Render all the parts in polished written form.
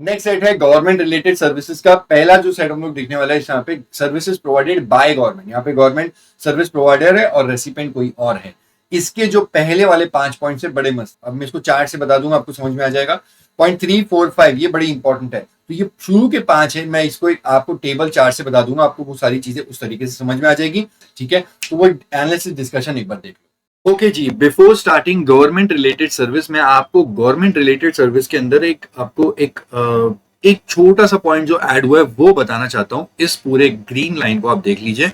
Next set है government related services का। पहला जो सेट हम लोग देखने वाला है यहाँ पे सर्विसेज प्रोवाइडेड बाय गवर्नमेंट। यहाँ पे गवर्नमेंट सर्विस प्रोवाइडर है और रेसिपेंट कोई और है। इसके जो पहले वाले 5 पॉइंट से बड़े मस्त, अब मैं इसको चार्ट से बता दूंगा, आपको समझ में आ जाएगा। पॉइंट 3, 4, 5 ये बड़ी इंपॉर्टेंट है। तो ये शुरू के 5 है, मैं इसको आपको टेबल चार्ट से बता दूंगा, आपको वो सारी चीजें उस तरीके से समझ में आ जाएगी। ठीक है, तो वो एनालिसिस डिस्कशन एक बार देख लो। ओके जी, before starting government related service में आपको गवर्नमेंट रिलेटेड सर्विस के अंदर एक छोटा सा पॉइंट जो ऐड हुआ है वो बताना चाहता हूं। इस पूरे ग्रीन लाइन को आप देख लीजिए।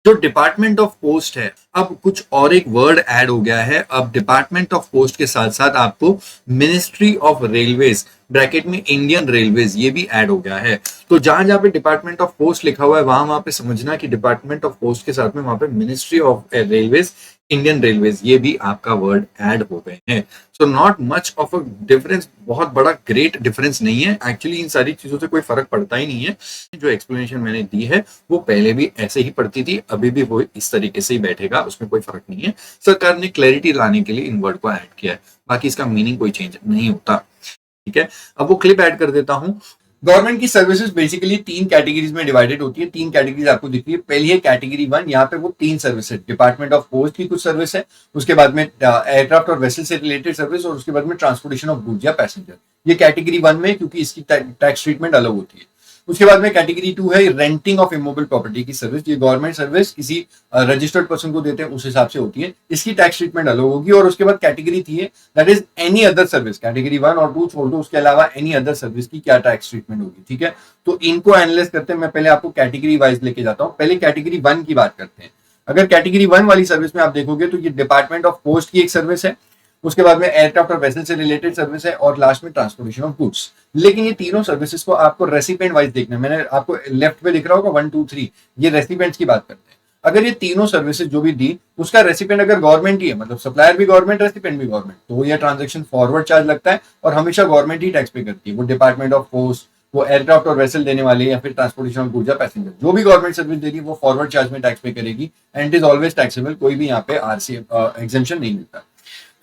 जो डिपार्टमेंट ऑफ पोस्ट है, अब कुछ और एक वर्ड ऐड हो गया है। अब डिपार्टमेंट ऑफ पोस्ट के साथ साथ आपको मिनिस्ट्री ऑफ रेलवेज ब्रैकेट में इंडियन रेलवेज ये भी ऐड हो गया है। तो जहां जहां पे डिपार्टमेंट ऑफ पोस्ट लिखा हुआ है वहां पे समझना कि डिपार्टमेंट ऑफ पोस्ट के साथ में वहां पे ministry of railways Indian railways ये भी आपका वर्ड ऐड हो गए हैं। So not much of a difference, बहुत बड़ा ग्रेट डिफरेंस नहीं है एक्चुअली। इन सारी चीजों से कोई फर्क पड़ता ही नहीं है। जो एक्सप्लेनेशन मैंने दी है वो पहले भी ऐसे ही पड़ती थी, अभी भी वो इस तरीके से ही बैठेगा, उसमें कोई फर्क नहीं है। सरकार ने क्लैरिटी लाने के लिए इन वर्ड को ऐड किया है, बाकी इसका मीनिंग कोई चेंज नहीं होता। ठीक है, अब वो क्लिप ऐड कर देता हूं। गवर्नमेंट की सर्विसेज बेसिकली 3 कैटेगरीज में डिवाइडेड होती है। 3 कैटेगरीज आपको दिख रही है। पहली है कैटेगरी 1, यहाँ पे वो 3 सर्विस है। डिपार्टमेंट ऑफ पोस्ट की कुछ सर्विस है, उसके बाद में एयरक्राफ्ट और वेसल से रिलेटेड सर्विस, और उसके बाद में ट्रांसपोर्टेशन ऑफ गुड्स या पैसेंजर। ये कैटेगरी 1 में, क्योंकि इसकी टैक्स ट्रीटमेंट अलग होती है। उसके बाद में कैटेगरी 2 है रेंटिंग ऑफ इमोबल प्रॉपर्टी की सर्विस। ये गवर्नमेंट सर्विस किसी रजिस्टर्ड पर्सन को देते हैं, उस हिसाब से होती है, इसकी टैक्स ट्रीटमेंट अलग होगी। और उसके बाद कैटेगरी 3 है, that is any other service. Category 1 और 2 छोड़ दो, उसके अलावा एनी अदर सर्विस की क्या टैक्स ट्रीटमेंट होगी। ठीक है, तो इनको एनालाइज करते हैं। मैं पहले आपको कैटेगरी वाइज लेके जाता हूँ। पहले कैटेगरी 1 की बात करते हैं। अगर कैटेगरी 1 वाली सर्विस में आप देखोगे तो ये डिपार्टमेंट ऑफ पोस्ट की एक सर्विस है, उसके बाद में एयरक्राफ्ट और वेसल से रिलेटेड सर्विस है, और लास्ट में ट्रांसपोर्टेशन ऑफ गुड्स। लेकिन ये तीनों सर्विसेज को आपको रेसिपेंट वाइज देखना है। मैंने आपको लेफ्ट पे दिख रहा होगा 1, 2, 3, ये रेसिपेंट्स की बात करते हैं। अगर ये तीनों सर्विसेज जो भी दी, उसका रेसिपेंट अगर गवर्नमेंट ही है, मतलब सप्लायर भी गवर्नमेंट, रेसिपेंट भी गवर्नमेंट, तो यह ट्रांजेक्शन फॉरवर्ड चार्ज लगता है और हमेशा गवर्नमेंट ही टैक्स पे करती है। वो डिपार्टमेंट ऑफ पोस्ट, वो एयरक्राफ्ट और वेसल देने वाले, या फिर ट्रांसपोर्टेशन ऑफ गुड्स या पैसेंजर, जो भी गवर्नमेंट सर्विस दे रही है वो फॉरवर्ड चार्ज में टैक्स पे करेगी, and it is always taxable. कोई भी यहाँ पे आरसी एग्जेम्पशन नहीं मिलता।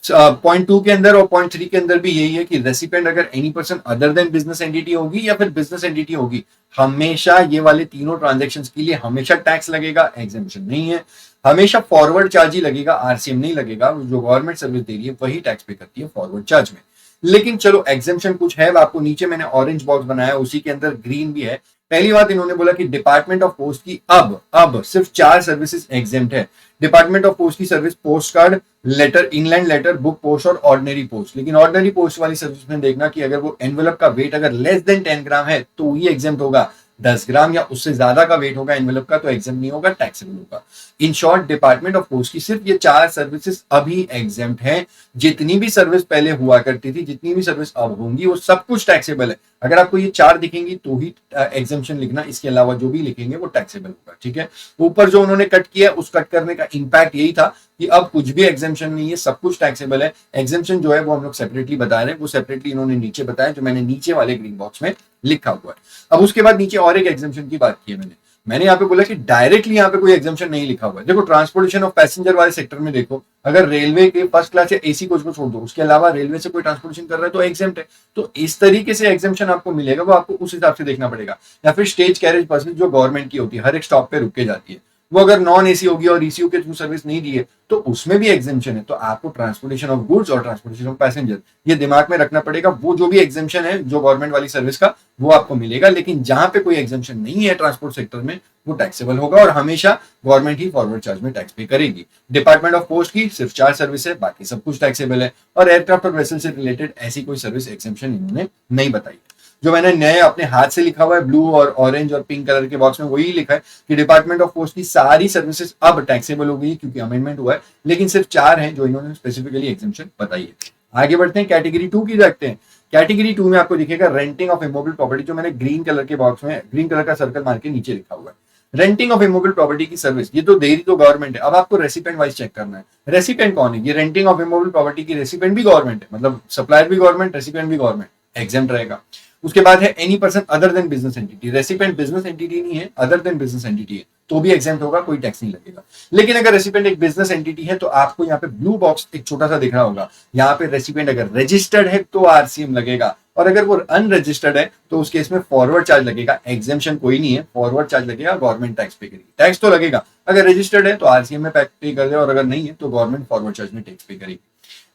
पॉइंट 2 के अंदर और पॉइंट 3 के अंदर भी यही है कि रेसिपेंट अगर any person other than business entity होगी या फिर बिजनेस एंटिटी होगी, हमेशा ये वाले तीनों ट्रांजेक्शन के लिए हमेशा टैक्स लगेगा, एग्जेम्पशन नहीं है। हमेशा फॉरवर्ड चार्ज ही लगेगा, आरसीएम नहीं लगेगा। जो गवर्नमेंट सर्विस दे रही है वही टैक्स पे करती है फॉरवर्ड चार्ज में। लेकिन चलो एग्जेम्पशन कुछ है, आपको नीचे मैंने ऑरेंज बॉक्स बनाया, उसी के अंदर ग्रीन भी है। पहली बात इन्होंने बोला कि डिपार्टमेंट ऑफ पोस्ट की अब सिर्फ 4 सर्विसेज एग्जेम्प्ट है। डिपार्टमेंट ऑफ पोस्ट की service post card, letter, inland letter, book post और ऑर्डिनरी पोस्ट। लेकिन ऑर्डिनरी पोस्ट वाली सर्विस में देखना कि अगर वो एनवेलप का वेट अगर लेस देन 10 ग्राम है तो ही एग्जेम्प्ट होगा। 10 ग्राम या उससे ज्यादा का वेट होगा एनवेलप का तो एग्जेम्प्ट नहीं होगा, टैक्सेबल होगा। In short department of post की सिर्फ ये 4 सर्विसेज अभी एग्जेम्प्ट है। जितनी भी सर्विस पहले हुआ करती थी, जितनी भी सर्विस अब होंगी, वो सब कुछ टैक्सेबल है। अगर आपको ये 4 दिखेंगी तो ही एग्जेम्पशन लिखना, इसके अलावा जो भी लिखेंगे वो टैक्सेबल होगा। ठीक है, ऊपर जो उन्होंने कट किया उस कट करने का इंपैक्ट यही था कि अब कुछ भी एग्जेम्पशन नहीं है, सब कुछ टैक्सेबल है। एग्जेम्पशन जो है वो हम लोग सेपरेटली बता रहे हैं, वो सेपरेटली इन्होंने नीचे बताया, जो मैंने नीचे वाले ग्रीन बॉक्स में लिखा हुआ है। अब उसके बाद नीचे और एक एग्जेम्पशन की बात की है मैंने यहाँ पे बोला कि डायरेक्टली यहाँ पे कोई एग्जेम्पशन नहीं लिखा हुआ है। देखो ट्रांसपोर्टेशन ऑफ पैसेंजर वाले सेक्टर में देखो, अगर रेलवे के फर्स्ट क्लास या एसी कोच को छोड़ दो, उसके अलावा रेलवे से कोई ट्रांसपोर्टेशन कर रहा है तो एग्जेम्प्ट है। तो इस तरीके से एग्जेम्पशन आपको मिलेगा, वो आपको उस हिसाब से देखना पड़ेगा। या फिर स्टेज कैरेज बसेस जो गवर्नमेंट की होती है, हर एक स्टॉप पे रुक के जाती है, वो अगर नॉन एसी होगी और ईसीयू के थ्रू सर्विस नहीं दी है तो उसमें भी एग्जेम्पशन है। तो आपको ट्रांसपोर्टेशन ऑफ गुड्स और ट्रांसपोर्टेशन ऑफ पैसेंजर ये दिमाग में रखना पड़ेगा। वो जो भी एग्जेम्पशन है जो गवर्नमेंट वाली सर्विस का, वो आपको मिलेगा। लेकिन जहां पे कोई एग्जेम्पशन नहीं है ट्रांसपोर्ट सेक्टर में, वो टैक्सेबल होगा और हमेशा गवर्नमेंट ही फॉरवर्ड चार्ज में टैक्स पे करेगी। डिपार्टमेंट ऑफ पोस्ट की सिर्फ 4 सर्विस है, बाकी सब कुछ टैक्सेबल है। और एयरक्राफ्ट और वेसल से रिलेटेड ऐसी कोई सर्विस एग्जेम्पशन इन्होंने नहीं बताई है। जो मैंने नए अपने हाथ से लिखा हुआ है ब्लू और ऑरेंज और पिंक कलर के बॉक्स में, वही लिखा है कि डिपार्टमेंट ऑफ पोस्ट की सारी सर्विसेज अब टैक्सेबल हो गई क्योंकि अमेंडमेंट हुआ है। लेकिन सिर्फ 4 हैं जो इन्होंने स्पेसिफिकली एग्जेम्पशन बताई है। आगे बढ़ते हैं, कैटेगरी 2 की देखते हैं। कैटेगरी 2 में आपको दिखेगा रेंटिंग ऑफ इमोबल प्रॉपर्टी, जो मैंने ग्रीन कलर के बॉक्स में ग्रीन कलर का सर्कल मार के नीचे लिखा हुआ है। रेंटिंग ऑफ इमोबल प्रॉपर्टी की सर्विस ये तो दे रही तो गवर्नमेंट है। अब आपको रेसिपेंट वाइज चेक करना है, रेसिपेंट कौन है। ये रेंटिंग ऑफ इमोबल प्रॉपर्टी की रेसिपेंट भी गवर्नमेंट है, मतलब सप्लायर भी गवर्नमेंट, रेसिपेंट भी गवर्नमेंट, एग्जेम्प्ट रहेगा। उसके बाद है any person other than business entity. Recipient business entity नहीं है, अदर देन बिजनेस एंटिटी है, तो भी एग्जेम्प्ट होगा, कोई टैक्स नहीं लगेगा। लेकिन अगर रेसिपेंट एक बिजनेस एंटिटी है तो आपको यहाँ पे ब्लू बॉक्स एक छोटा सा दिख रहा होगा, यहाँ पे रेसिपेंट अगर रजिस्टर्ड है तो आरसीएम लगेगा, और अगर वो अनरजिस्टर्ड है तो उस केस में फॉरवर्ड चार्ज लगेगा, एग्जेम्पशन कोई नहीं है, फॉरवर्ड चार्ज लगेगा, गवर्नमेंट टैक्स पे करेगी, टैक्स तो लगेगा। अगर रजिस्टर्ड है तो आरसीएम में पे कर दे, और अगर नहीं है तो गवर्नमेंट फॉरवर्ड चार्ज में टैक्स पे करेगी।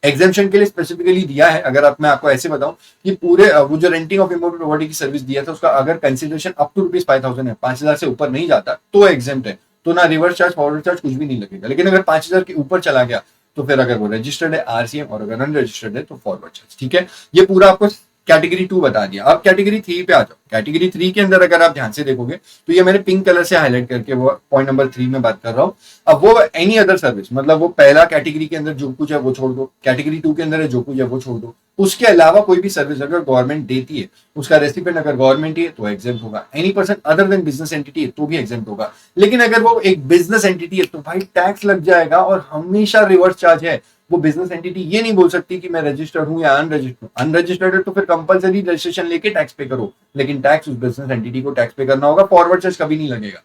एग्जेम्पशन के लिए स्पेसिफिकली दिया है, अगर मैं आपको ऐसे बताऊं कि पूरे वो जो रेंटिंग ऑफ इमोबल प्रॉपर्टी की सर्विस दिया था उसका अगर कंसिडरेशन अप टू ₹5,000 है, 5,000 से ऊपर नहीं जाता तो एग्जेम्प्ट है, तो ना रिवर्स चार्ज फॉरवर्ड चार्ज कुछ भी नहीं लगेगा। लेकिन अगर 5,000 के ऊपर चला गया तो फिर अगर वो रजिस्टर्ड है आरसीएम, और अगर अनरजिस्टर्ड है तो फॉरवर्ड चार्ज। ठीक है, ये पूरा आपको कैटेगरी 2 बता दिया। अब कैटेगरी 3 पे आ जाओ। कैटेगरी 3 के अंदर अगर आप ध्यान से देखोगे तो ये मैंने पिंक कलर से हाईलाइट करके वो पॉइंट नंबर 3 में बात कर रहा हूँ। अब वो एनी अदर सर्विस, मतलब वो पहला कैटेगरी के अंदर जो कुछ है वो छोड़ दो, कैटेगरी 2 के अंदर है जो कुछ है वो छोड़ दो, उसके अलावा कोई भी सर्विस अगर गवर्नमेंट देती है, उसका रेसिपिएंट अगर गवर्नमेंट ही है तो एग्जेम्प्ट होगा। Any person other than business entity है तो भी एग्जेम्प्ट होगा। लेकिन अगर वो एक बिजनेस एंटिटी है तो भाई टैक्स लग जाएगा, और हमेशा रिवर्स चार्ज है। वो बिजनेस एंटिटी ये नहीं बोल सकती कि मैं रजिस्टर्ड हूं या अनरजिस्टर्ड। अनरजिस्टर्ड है तो फिर कंपलसरी रजिस्ट्रेशन लेके टैक्स पे करो, लेकिन टैक्स उस बिजनेस एंटिटी को टैक्स पे करना होगा, फॉरवर्ड चार्ज कभी नहीं लगेगा।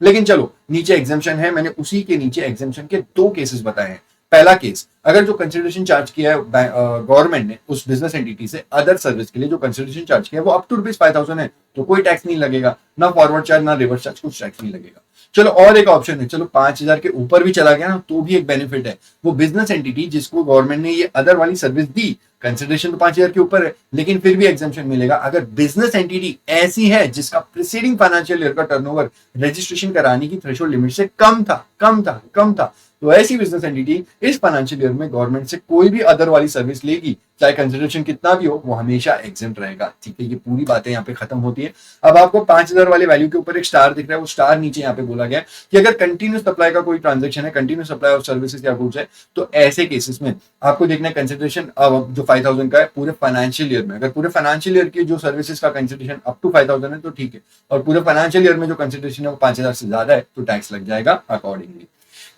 लेकिन चलो नीचे एग्जेम्पशन है, मैंने उसी के नीचे एग्जेम्पशन के 2 केसेस बताए हैं। पहला केस, अगर जो कंसिडरेशन चार्ज किया है गवर्नमेंट ने उस बिजनेस एंटिटी से अदर सर्विस के लिए, जो कंसिडरेशन चार्ज किया है वो अप टू ₹5,000 है तो कोई टैक्स नहीं लगेगा, ना फॉरवर्ड चार्ज ना रिवर्स चार्ज, कुछ टैक्स नहीं लगेगा। चलो और एक ऑप्शन है, चलो 5,000 के ऊपर भी चला गया ना तो भी एक बेनिफिट है। वो बिजनेस एंटिटी जिसको गवर्नमेंट ने ये अदर वाली सर्विस दी, कंसिडरेशन तो 5,000 के ऊपर है लेकिन फिर भी एग्जेम्पशन मिलेगा अगर बिजनेस एंटिटी ऐसी है जिसका प्रीसीडिंग फाइनेंशियल ईयर का टर्नओवर रजिस्ट्रेशन कराने की थ्रेशोल्ड लिमिट से कम था, तो ऐसी बिजनेस एंटिटी इस फाइनेंशियल ईयर में गवर्नमेंट से कोई भी अदर वाली सर्विस लेगी, चाहे कंसिडरेशन कितना भी हो, वो हमेशा एग्जेम्प्ट रहेगा। ठीक है, ये पूरी बातें यहाँ पे खत्म होती है। अब आपको 5,000 वाले वैल्यू के ऊपर एक स्टार दिख रहा है, वो स्टार नीचे यहाँ पे बोला गया कि अगर कंटिन्यूस सप्लाई का कोई ट्रांजेक्शन है, कंटिन्यूस सप्लाई ऑफ सर्विसेज या गुड्स है, तो ऐसे केसेस में आपको देखना है कंसिडरेशन जो 5,000 का है पूरे फाइनेंशियल ईयर में। अगर पूरे फाइनेंशियल ईयर की जो सर्विसेज का कंसिडरेशन अप टू 5,000 है तो ठीक है, और पूरे फाइनेंशियल ईयर में जो कंसिडरेशन है वो 5,000 से ज्यादा है तो टैक्स लग जाएगा अकॉर्डिंगली।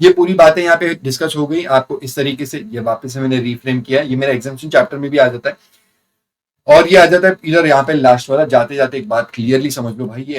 ये पूरी बातें यहाँ पे डिस्कस हो गई आपको इस तरीके से, ये वापस से मैंने रिफ्रेम किया। ये मेरा एग्जामिनेशन चैप्टर में भी आ जाता है, और ये आ जाता है इधर यहाँ पे लास्ट वाला। जाते जाते एक बात क्लियरली समझ लो भाई, ये